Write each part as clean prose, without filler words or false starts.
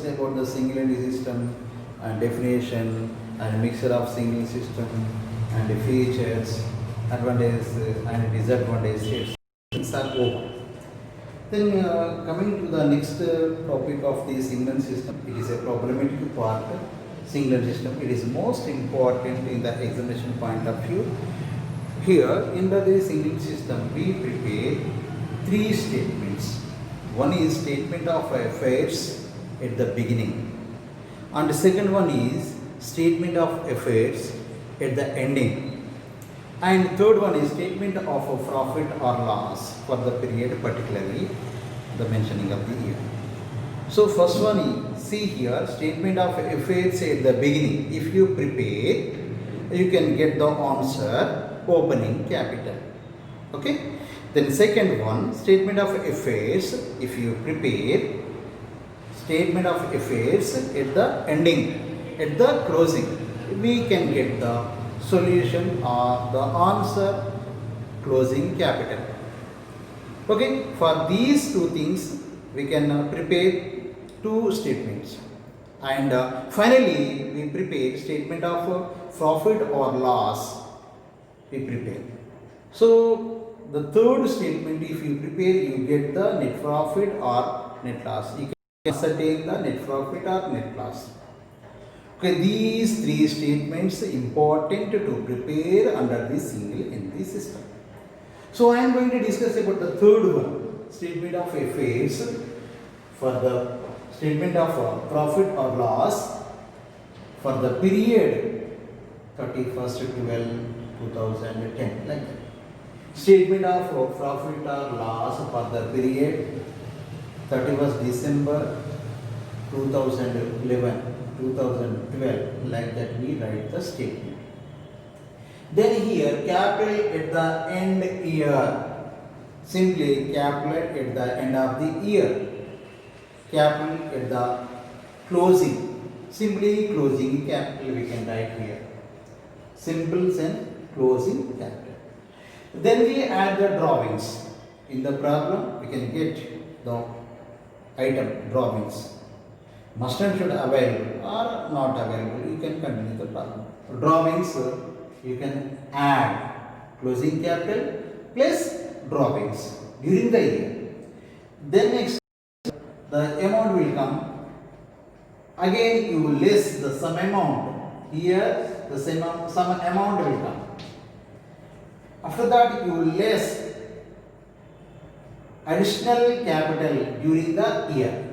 about the single entity system and definition and mixture of single system and the features, advantages and disadvantages. Things are over. Then coming to the next topic of the single system, it is a problematic part. Single system, it is most important in the examination point of view. Here in the single system, we prepare three statements. One is statement of affairs at the beginning, and the second one is statement of affairs at the ending, and third one is statement of a profit or loss for the period, particularly the mentioning of the year. So first one is, see here, statement of affairs at the beginning. If you prepare, you can get the answer opening capital. Okay. Then second one, statement of affairs. If you prepare, statement of affairs at the ending, at the closing, we can get the solution or the answer closing capital. Okay, for these two things we can prepare two statements, and finally we prepare statement of profit or loss. We prepare. So the third statement, if you prepare, you get the net profit or net loss. You can ascertain the net profit or net loss. Okay, these three statements important to prepare under the single entity system. So I am going to discuss about the third one, statement of affairs. For the statement of profit or loss for the period 31st/12/2010, like that. Statement of profit or loss for the period 31st December 2012, like that we write the statement. Then here capital at the end year, simply capital at the end of the year, capital at the closing, simply closing capital we can write here, simple sense closing capital. Then we add the drawings. In the problem, we can get the item drawings. Must and should available or not available. You can continue the problem. Drawings, you can add closing capital plus drawings during the year. Then next, the amount will come. Again, you will less the sum amount. Here, the sum amount will come. After that, you will less additional capital during the year.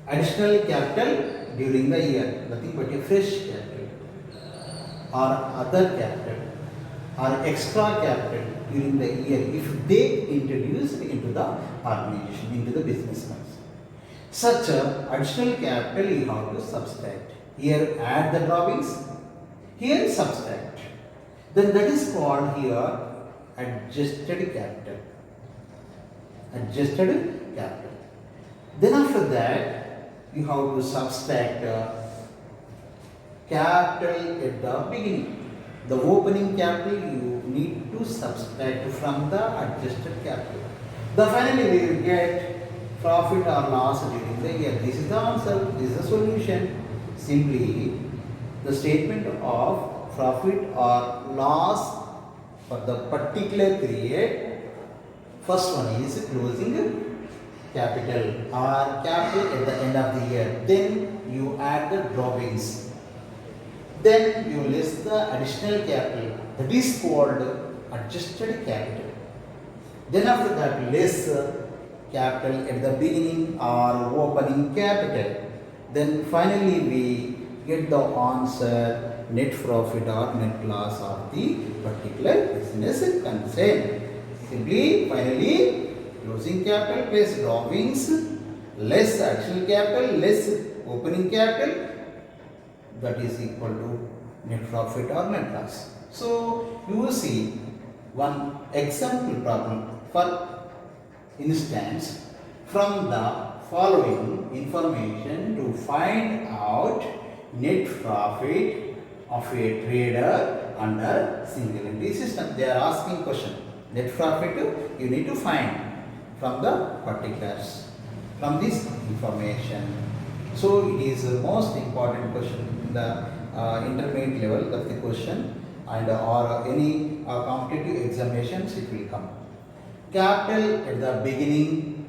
Additional capital during the year, nothing but a fresh capital or other capital or extra capital during the year if they introduced into the organization, into the business. Such additional capital you have to subtract. Here add the drawings, here subtract. Then that is called here adjusted capital. Adjusted capital. Then after that, you have to subtract capital at the beginning. The opening capital you need to subtract from the adjusted capital. Then finally we will get profit or loss during the year. This is the answer, this is the solution. Simply the statement of profit or loss for the particular period. First one is closing capital or capital at the end of the year. Then you add the drawings. Then you list the additional capital. That is called adjusted capital. Then after that, less capital at the beginning or opening capital. Then finally we get the answer net profit or net loss of the particular business concern. Simply finally closing capital plus drawings less additional capital less opening capital, that is equal to net profit or net loss. So you will see one example problem. For instance, from the following information to find out net profit of a trader under single entity system. They are asking question. Net profit you need to find from the particulars. From this information, So it is the most important question in the intermediate level of the question, and or any competitive examinations it will come. Capital at the beginning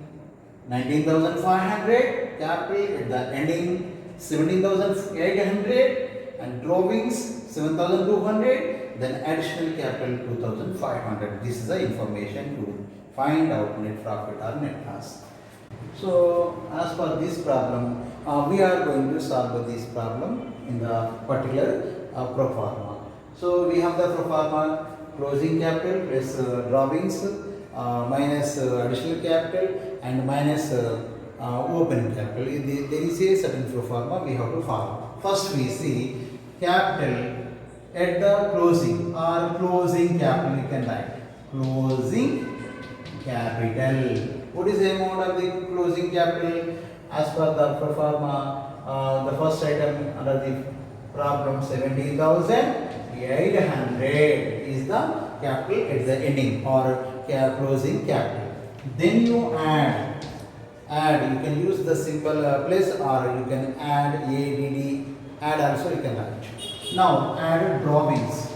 19,500, capital at the ending 17,800, and drawings 7,200, then additional capital 2,500. This is the information to find out net profit or net loss. So as per this problem, we are going to solve this problem in the particular pro forma. So we have the pro forma closing capital plus drawings minus additional capital and minus opening capital. There is a certain pro forma we have to follow. First we see capital at the closing or closing capital, you can write closing capital. What is the amount of the closing capital? As per the pro forma, the first item under the problem 17,800 is the capital at the ending or closing capital. Then you add, you can use the simple plus or you can add ADD, add also you can write. Now add drawings.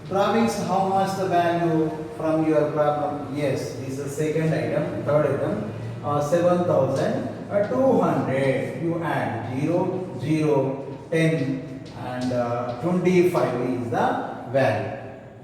Drawings, how much the value from your problem? Yes, this is the second item, third item, 7,200. You add 0, 0, 10 and 25 is the value.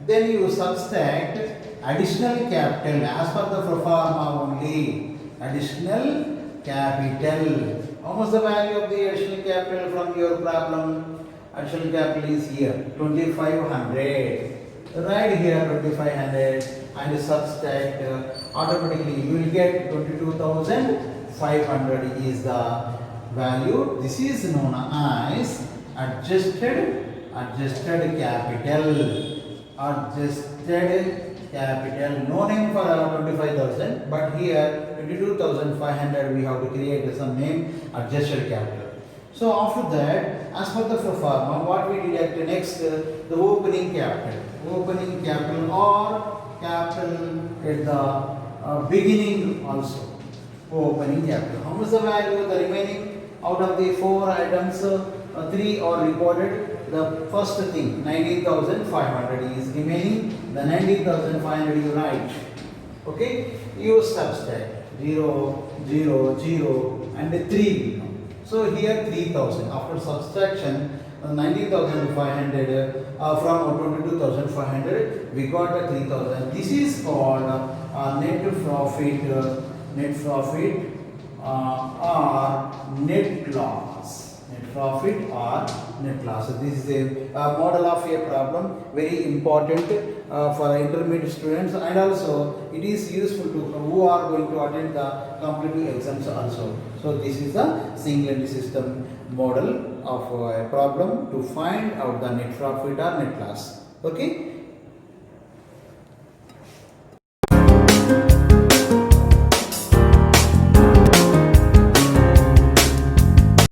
Then you subtract additional capital as per the pro forma only. Additional capital. How much the value of the additional capital from your problem? Additional capital is here 2,500. Write here 2,500 and subtract. Automatically you will get 22,500 is the value. This is known as adjusted capital. Adjusted capital. No name for 25,000, but here 22,500 we have to create some name, adjusted capital. So after that, as per the pro forma, what we deduct next? The opening capital. Opening capital or capital at the beginning also. Opening capital. How much the value? The remaining out of the 4 items, 3 are recorded. The first thing 19,500 is remaining. The 19,500 you write. Okay, you subtract 0, 0, 0 and 3. So here 3,000. After subtraction, 19,500 from 22,500, we got a 3,000. This is called net profit or net loss. Net profit or net loss. So this is a model of a problem, very important for intermediate students, and also it is useful to who are going to attend the competitive exams also. So this is the single entry system model of a problem to find out the net profit or net loss. Okay.